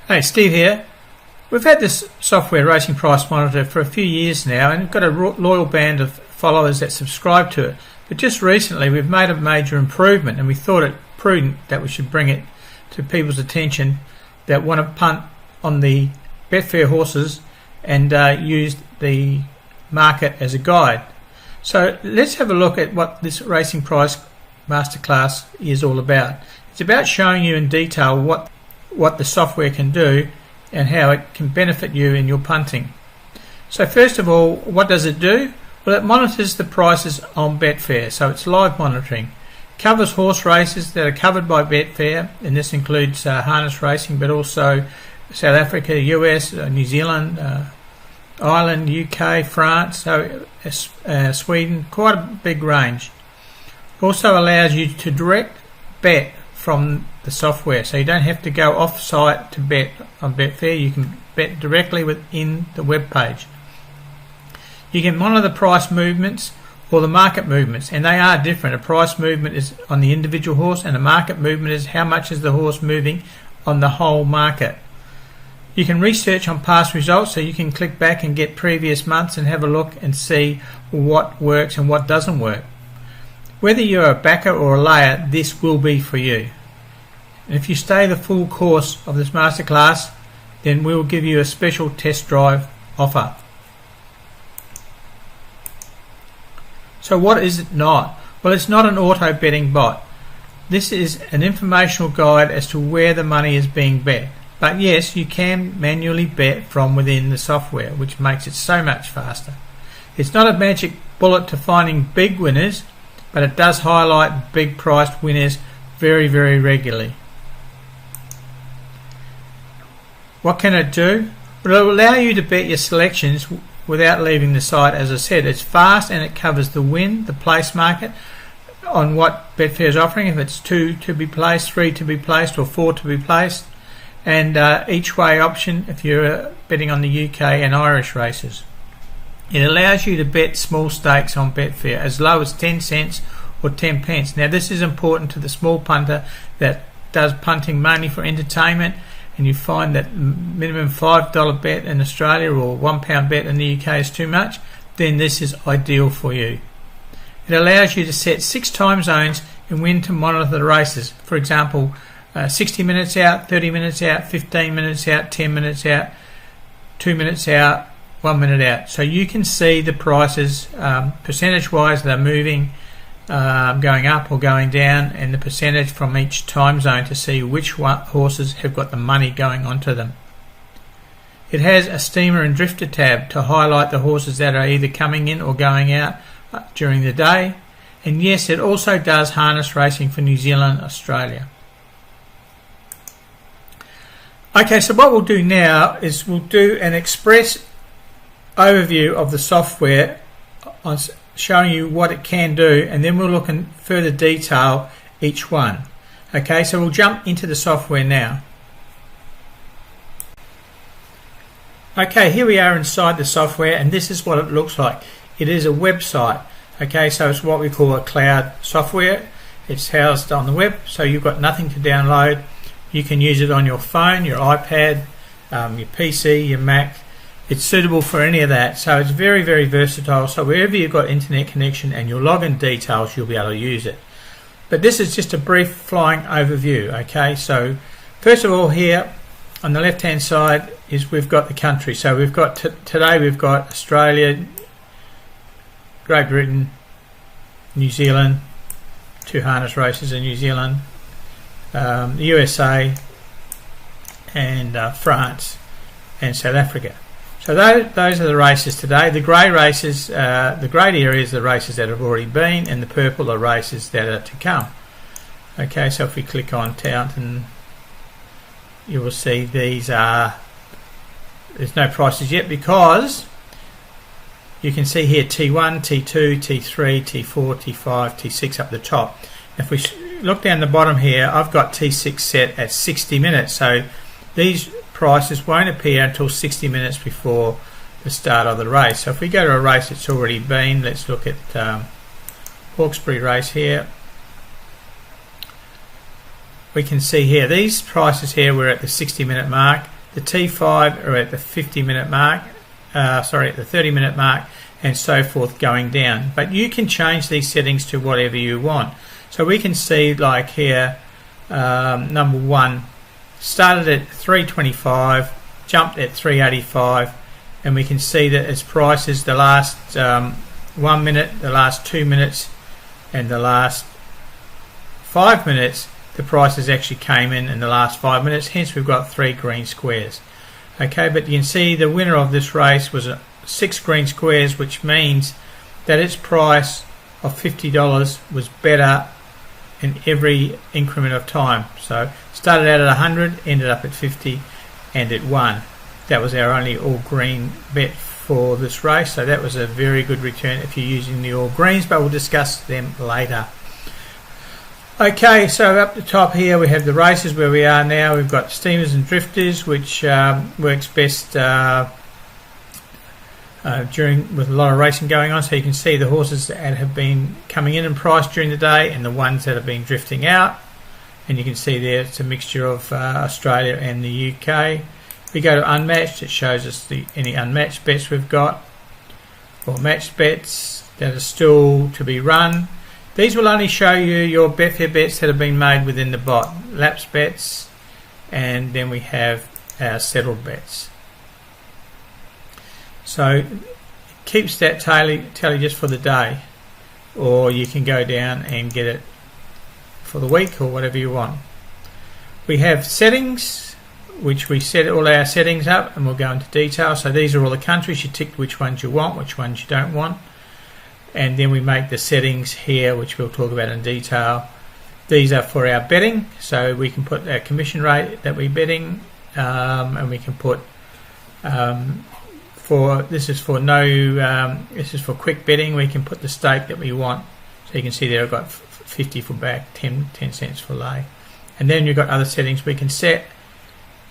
Hey, Steve here. We've had this software racing price monitor for a few years now and got a loyal band of followers that subscribe to it. But just recently we've made a major improvement and we thought it prudent that we should bring it to people's attention that want to punt on the Betfair horses and use the market as a guide. So let's have a look at what this racing price masterclass is all about. It's about showing you in detail what the software can do and how it can benefit you in your punting. So first of all, what does it do? Well, it monitors the prices on Betfair, so it's live monitoring. Covers horse races that are covered by Betfair, and this includes harness racing, but also South Africa, US, New Zealand, Ireland, UK, France, so Sweden, quite a big range. Also allows you to direct bet from the software, so you don't have to go off site to bet on Betfair. You can bet directly within the web page. You can monitor the price movements or the market movements, and they are different. A price movement is on the individual horse, and a market movement is how much is the horse moving on the whole market. You can research on past results, so you can click back and get previous months and have a look and see what works and what doesn't work. Whether you're a backer or a layer, this will be for you. And if you stay the full course of this masterclass, then we will give you a special test drive offer. So what is it not? Well, it's not an auto betting bot. This is an informational guide as to where the money is being bet. But yes, you can manually bet from within the software, which makes it so much faster. It's not a magic bullet to finding big winners, but it does highlight big priced winners very, very regularly. What can it do? Well, it will allow you to bet your selections without leaving the site. As I said, it's fast and it covers the win, the place market on what Betfair is offering, if it's 2 to be placed, 3 to be placed or 4 to be placed, and each way option if you're betting on the UK and Irish races. It allows you to bet small stakes on Betfair as low as 10 cents or 10 pence. Now this is important to the small punter that does punting mainly for entertainment, and you find that minimum $5 bet in Australia or £1 bet in the UK is too much, then this is ideal for you. It allows you to set 6 time zones and when to monitor the races. For example, 60 minutes out, 30 minutes out, 15 minutes out, 10 minutes out, 2 minutes out, 1 minute out. So you can see the prices percentage wise they're moving, going up or going down, and the percentage from each time zone to see which horses have got the money going onto them. It has a steamer and drifter tab to highlight the horses that are either coming in or going out during the day. And yes, it also does harness racing for New Zealand, Australia. Okay, so what we'll do now is we'll do an express overview of the software on showing you what it can do, and then we'll look in further detail each one. Okay, so we'll jump into the software now. Okay, here we are inside the software, and this is what it looks like. It is a website. Okay, so it's what we call a cloud software. It's housed on the web, so you've got nothing to download. You can use it on your phone, your iPad, your PC, your Mac. It's suitable for any of that, so it's very, very versatile. So wherever you've got internet connection and your login details, you'll be able to use it. But this is just a brief flying overview. Okay, so first of all, here on the left hand side is we've got the country. So we've got today we've got Australia, Great Britain, New Zealand, 2 harness races in New Zealand, the USA, and France and South Africa. So those are the races today. The grey races, the grey areas are the races that have already been, and the purple are races that are to come. Okay, so if we click on Taunton, you will see there's no prices yet, because you can see here T1, T2, T3, T4, T5, T6 up the top. If we look down the bottom here, I've got T6 set at 60 minutes, so these prices won't appear until 60 minutes before the start of the race. So if we go to a race that's already been, let's look at Hawkesbury race here. We can see here these prices here were at the 60-minute mark, The T5 are at the 50-minute mark, at the 30-minute mark, and so forth, going down. But you can change these settings to whatever you want. So we can see, like here, number 1 started at 325, jumped at 385, and we can see that its prices the last 1 minute, the last 2 minutes, and the last 5 minutes, the prices actually came in the last 5 minutes, hence we've got 3 green squares. Okay, but you can see the winner of this race was 6 green squares, which means that its price of $50 was better in every increment of time. So started out at 100, ended up at 50, and it won. That was our only all green bet for this race, so that was a very good return if you're using the all greens, but we'll discuss them later. Okay, so up the top here we have the races where we are now. We've got steamers and drifters, which works best during with a lot of racing going on. So you can see the horses that have been coming in price during the day and the ones that have been drifting out. And you can see there it's a mixture of Australia and the UK. If we go to unmatched, it shows us any unmatched bets we've got, or matched bets that are still to be run. These will only show you your Betfair bets that have been made within the bot, lapsed bets, and then we have our settled bets. So it keeps that tally just for the day, or you can go down and get it for the week or whatever you want. We have settings, which we set all our settings up, and we'll go into detail. So these are all the countries. You tick which ones you want, which ones you don't want, and then we make the settings here, which we'll talk about in detail. These are for our betting, so we can put our commission rate that we're betting, and we can put this is for quick betting. We can put the stake that we want. So you can see there I've got 50 for back, 10 cents for lay, and then you've got other settings we can set.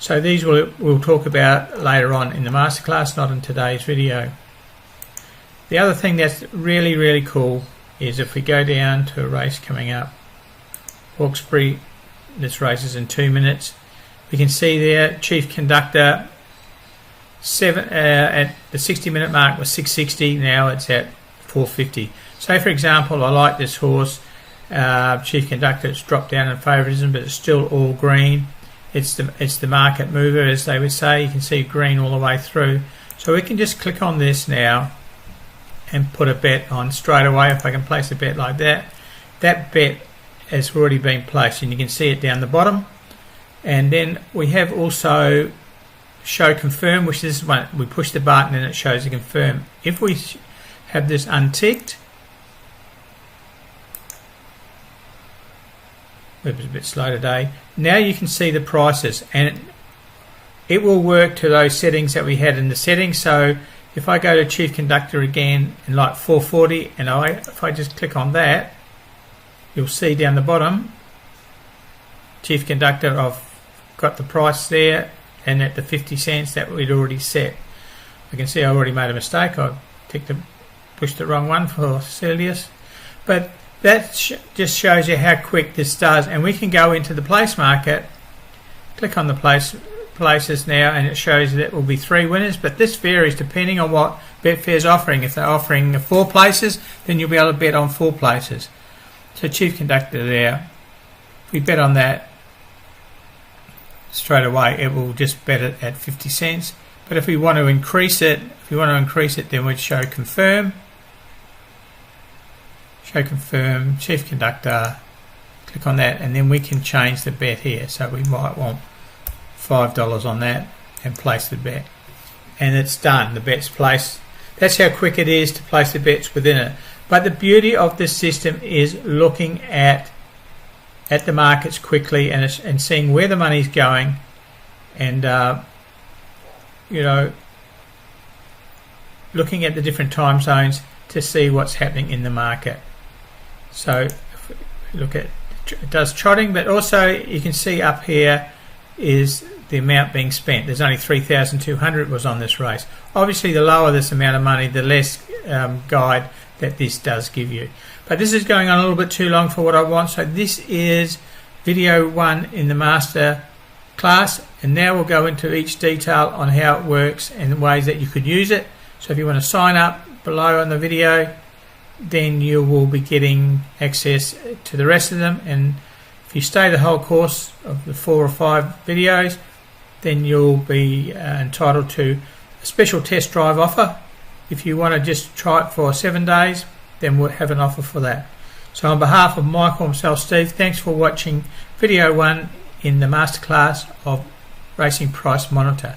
So these we'll talk about later on in the masterclass, not in today's video. The other thing that's really, really cool is if we go down to a race coming up, Hawkesbury, this race is in 2 minutes. We can see there, Chief Conductor, at the 60-minute mark was 660, now it's at 450. So for example, I like this horse, Chief Conductor, it's dropped down in favouritism, but it's still all green. It's the market mover, as they would say. You can see green all the way through. So we can just click on this now and put a bet on straight away. If I can place a bet like that, that bet has already been placed, and you can see it down the bottom. And then we have also show confirm, which is when we push the button and it shows the confirm. If we have this unticked, it was a bit slow today. Now you can see the prices, and it will work to those settings that we had in the settings. So if I go to Chief Conductor again and like 440, and if I just click on that, you'll see down the bottom, Chief Conductor, I've got the price there, and at the 50 cents that we'd already set. You can see I already made a mistake. I pushed the wrong one for Celius, but that just shows you how quick this does. And we can go into the place market, click on the places now, and it shows that will be 3 winners, but this varies depending on what Betfair's offering. If they're offering 4 places, then you'll be able to bet on 4 places. So Chief Conductor there, if we bet on that straight away, it will just bet it at 50 cents. But if we want to increase it, then we'd show confirm, Chief Conductor, click on that, and then we can change the bet here. So we might want $5 on that and place the bet, and it's done. The bet's placed. That's how quick it is to place the bets within it. But the beauty of this system is looking at the markets quickly and seeing where the money's going, and looking at the different time zones to see what's happening in the market. So if we look at, it does trotting, but also you can see up here is the amount being spent. There's only 3,200 was on this race. Obviously the lower this amount of money, the less guide that this does give you. But this is going on a little bit too long for what I want, so this is video 1 in the master class, and now we'll go into each detail on how it works and the ways that you could use it. So if you want to sign up below on the video, then you will be getting access to the rest of them, and if you stay the whole course of the 4 or 5 videos, then you'll be entitled to a special test drive offer. If you want to just try it for 7 days, then we'll have an offer for that. So on behalf of Michael and myself, Steve, thanks for watching video 1 in the masterclass of Racing Price Monitor.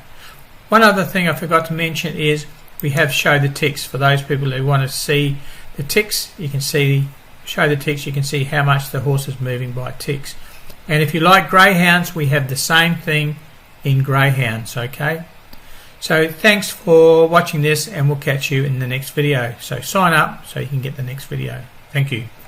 One other thing I forgot to mention is we have show the ticks. For those people who want to see the ticks, you can see show the ticks, you can see how much the horse is moving by ticks. And if you like greyhounds, we have the same thing in greyhounds. Okay, so thanks for watching this, and we'll catch you in the next video. So sign up so you can get the next video. Thank you.